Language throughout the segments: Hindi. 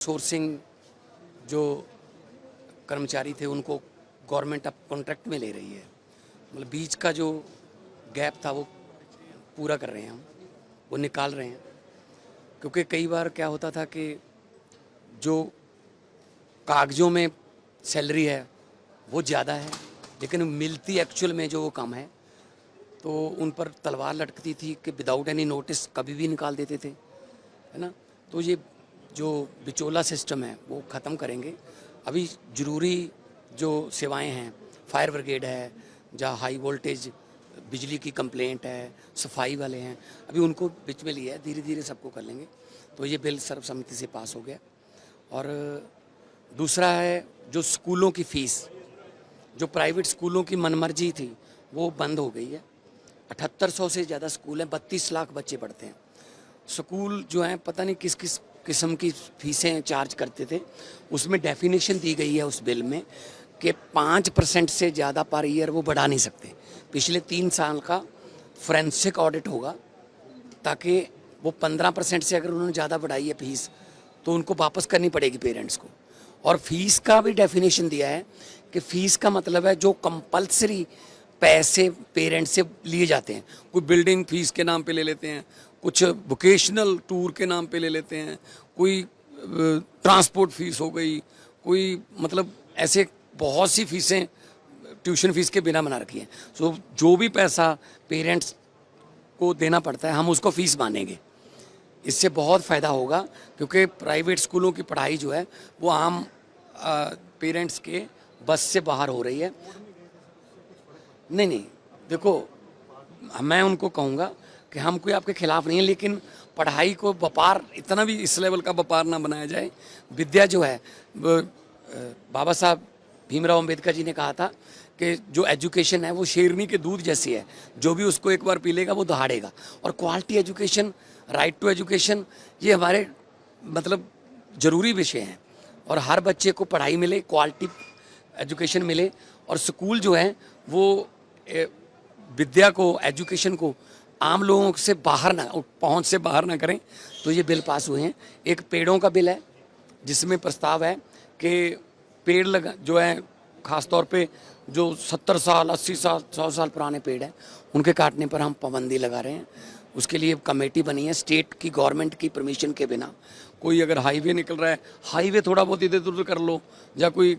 सोर्सिंग जो कर्मचारी थे उनको गवर्नमेंट अब कॉन्ट्रैक्ट में ले रही है। मतलब बीच का जो गैप था वो पूरा कर रहे हैं हम, वो निकाल रहे हैं। क्योंकि कई बार क्या होता था कि जो कागज़ों में सैलरी है वो ज़्यादा है लेकिन मिलती एक्चुअल में जो वो कम है, तो उन पर तलवार लटकती थी कि विदाउट एनी नोटिस कभी भी निकाल देते थे, है ना। तो ये जो बिचौला सिस्टम है वो ख़त्म करेंगे। अभी ज़रूरी जो सेवाएं हैं, फायर ब्रिगेड है, जहाँ हाई वोल्टेज बिजली की कंप्लेंट है, सफाई वाले हैं, अभी उनको बीच में लिया है, धीरे धीरे सबको कर लेंगे। तो ये बिल सर्वसम्मति से पास हो गया। और दूसरा है जो स्कूलों की फ़ीस, जो प्राइवेट स्कूलों की मनमर्जी थी वो बंद हो गई है। 7800 से ज़्यादा स्कूल हैं, 32 लाख बच्चे पढ़ते हैं। स्कूल जो हैं पता नहीं किस किस किस्म की फ़ीसें चार्ज करते थे, उसमें डेफिनेशन दी गई है उस बिल में कि 5% से ज़्यादा पर ईयर वो बढ़ा नहीं सकते। पिछले 3 साल का फोरेंसिक ऑडिट होगा ताकि वो 15% से अगर उन्होंने ज़्यादा बढ़ाई है फीस तो उनको वापस करनी पड़ेगी पेरेंट्स को। और फीस का भी डेफिनेशन दिया है कि फ़ीस का मतलब है जो कंपल्सरी पैसे पेरेंट्स से लिए जाते हैं। कोई बिल्डिंग फीस के नाम पे ले लेते हैं, कुछ वोकेशनल टूर के नाम पे ले लेते हैं, कोई ट्रांसपोर्ट फीस हो गई, कोई मतलब ऐसे बहुत सी फीसें ट्यूशन फीस के बिना बना रखी हैं। सो जो भी पैसा पेरेंट्स को देना पड़ता है हम उसको फ़ीस मानेंगे। इससे बहुत फ़ायदा होगा क्योंकि प्राइवेट स्कूलों की पढ़ाई जो है वो आम पेरेंट्स के बस से बाहर हो रही है। नहीं, देखो मैं उनको कहूँगा कि हम कोई आपके खिलाफ नहीं है, लेकिन पढ़ाई को व्यापार, इतना भी इस लेवल का व्यापार ना बनाया जाए। विद्या जो है बाबा साहब भीमराव अंबेडकर जी ने कहा था कि जो एजुकेशन है वो शेरनी के दूध जैसी है, जो भी उसको एक बार पी लेगा वो दहाड़ेगा। और quality education, right to education, ये हमारे मतलब ज़रूरी विषय हैं। और हर बच्चे को पढ़ाई मिले, क्वालिटी एजुकेशन मिले, और स्कूल जो है वो विद्या को, एजुकेशन को आम लोगों से बाहर ना, पहुंच से बाहर ना करें। तो ये बिल पास हुए हैं। एक पेड़ों का बिल है जिसमें प्रस्ताव है कि पेड़ लगा जो है, ख़ास तौर पे जो 70 साल 80 साल 100 साल पुराने पेड़ हैं उनके काटने पर हम पाबंदी लगा रहे हैं। उसके लिए कमेटी बनी है, स्टेट की गवर्नमेंट की परमिशन के बिना। कोई अगर हाईवे निकल रहा है, हाईवे थोड़ा बहुत इधर उधर कर लो, या कोई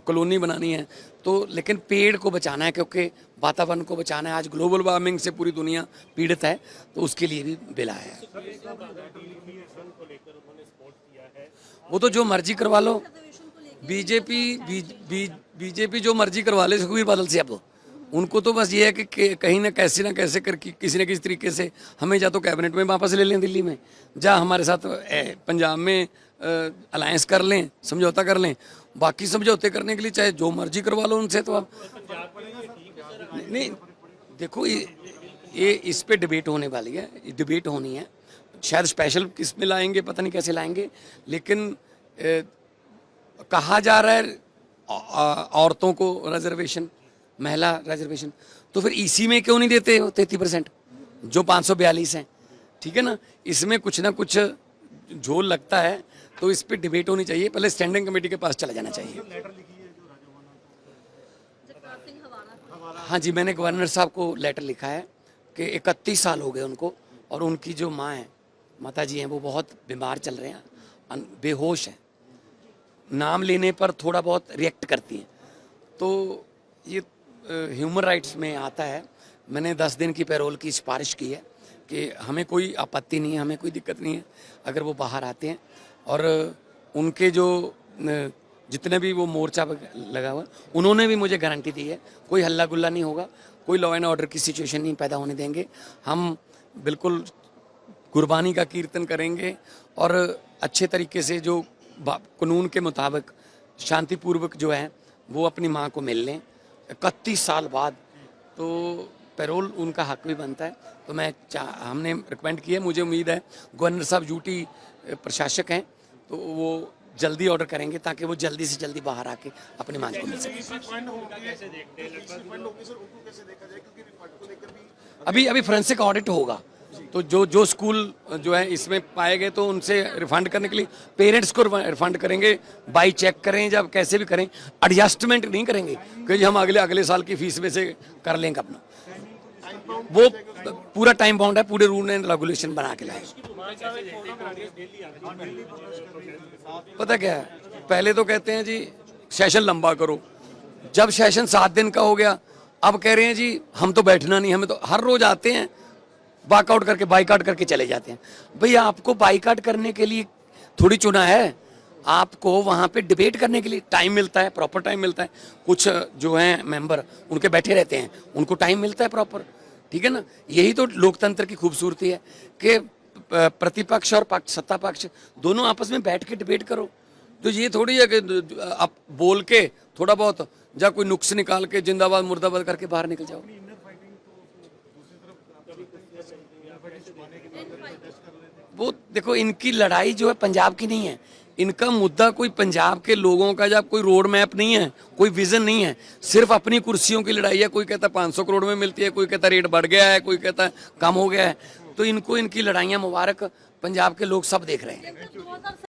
कॉलोनी बनानी है तो, लेकिन पेड़ को बचाना है क्योंकि वातावरण को बचाना है। आज ग्लोबल वार्मिंग से पूरी दुनिया पीड़ित है, तो उसके लिए भी बिल आया है। वो तो जो मर्जी करवा लो, बीजेपी जो मर्जी करवा ले सुखबीर बादल से। अब उनको तो बस ये है कि कहीं ना कैसे करके किसी न किसी तरीके से हमें या तो कैबिनेट में वापस ले लें दिल्ली में, या हमारे साथ पंजाब में अलायंस कर लें, समझौता कर लें। बाकी समझौते करने के लिए चाहे जो मर्जी करवा लो उनसे। तो आप नहीं, देखो ये इस पे डिबेट होने वाली है, डिबेट होनी है। शायद स्पेशल किस में लाएंगे, पता नहीं कैसे लाएंगे, लेकिन कहा जा रहा है औरतों को रिजर्वेशन, महिला रिजर्वेशन, तो फिर इसी में क्यों नहीं देते 33% जो 542 हैं? ठीक है ना, इसमें कुछ ना कुछ झोल लगता है। तो इस पे डिबेट होनी चाहिए, पहले स्टैंडिंग कमेटी के पास चला जाना चाहिए। हाँ जी, मैंने गवर्नर साहब को लेटर लिखा है कि 31 साल हो गए उनको, और उनकी जो माँ है, माता जी हैं, वो बहुत बीमार चल रहे हैं, बेहोश हैं, नाम लेने पर थोड़ा बहुत रिएक्ट करती हैं। तो ये ह्यूमन राइट्स में आता है। मैंने 10 दिन की पैरोल की सिफारिश की है कि हमें कोई आपत्ति नहीं है, हमें कोई दिक्कत नहीं है अगर वो बाहर आते हैं। और उनके जो जितने भी वो मोर्चा लगा हुआ, उन्होंने भी मुझे गारंटी दी है कोई हल्ला गुल्ला नहीं होगा, कोई लॉ एंड ऑर्डर की सिचुएशन नहीं पैदा होने देंगे। हम बिल्कुल कुर्बानी का कीर्तन करेंगे और अच्छे तरीके से जो कानून के मुताबिक शांतिपूर्वक जो है वो अपनी माँ को मिल लें 31 साल बाद। तो पैरोल उनका हक भी बनता है। तो हमने रिकमेंड किया, मुझे उम्मीद है गवर्नर साहब ड्यूटी प्रशासक हैं तो वो जल्दी ऑर्डर करेंगे ताकि वो जल्दी से जल्दी बाहर आके अपनी मांग को मिल सके। अभी फोरेंसिक ऑडिट होगा, तो जो स्कूल जो है इसमें पाए गए तो उनसे रिफंड करने के लिए पेरेंट्स को रिफंड करेंगे, बाई चेक करें, जब कैसे भी करें, एडजस्टमेंट नहीं करेंगे कि जी हम अगले साल की फीस में से कर लेंगे अपना। वो पूरा टाइम बाउंड है, पूरे रूल एंड रेगुलेशन बना के लाए। पता क्या है, पहले तो कहते हैं जी सेशन लंबा करो, जब सेशन 7 दिन का हो गया अब कह रहे हैं जी हम तो बैठना नहीं, हमें तो हर रोज आते हैं वॉकआउट करके बाइकआउट करके चले जाते हैं। भाई आपको बाइकआउट करने के लिए थोड़ी चुना है, आपको वहां पे डिबेट करने के लिए टाइम मिलता है, प्रॉपर टाइम मिलता है। कुछ जो हैं मेंबर उनके बैठे रहते हैं, उनको टाइम मिलता है प्रॉपर, ठीक है ना। यही तो लोकतंत्र की खूबसूरती है कि प्रतिपक्ष और पक्ष, सत्ता पक्ष दोनों आपस में बैठ के डिबेट करो। तो ये थोड़ी है कि आप बोल के थोड़ा बहुत जा कोई नुक्स निकाल के जिंदाबाद मुर्दाबाद करके बाहर निकल जाओ। वो देखो, इनकी लड़ाई जो है पंजाब की नहीं है, इनका मुद्दा कोई पंजाब के लोगों का जब कोई रोड मैप नहीं है, कोई विजन नहीं है, सिर्फ अपनी कुर्सियों की लड़ाई है। कोई कहता 500 करोड़ में मिलती है, कोई कहता रेट बढ़ गया है, कोई कहता कम हो गया है। तो इनको इनकी लड़ाइयां मुबारक, पंजाब के लोग सब देख रहे हैं।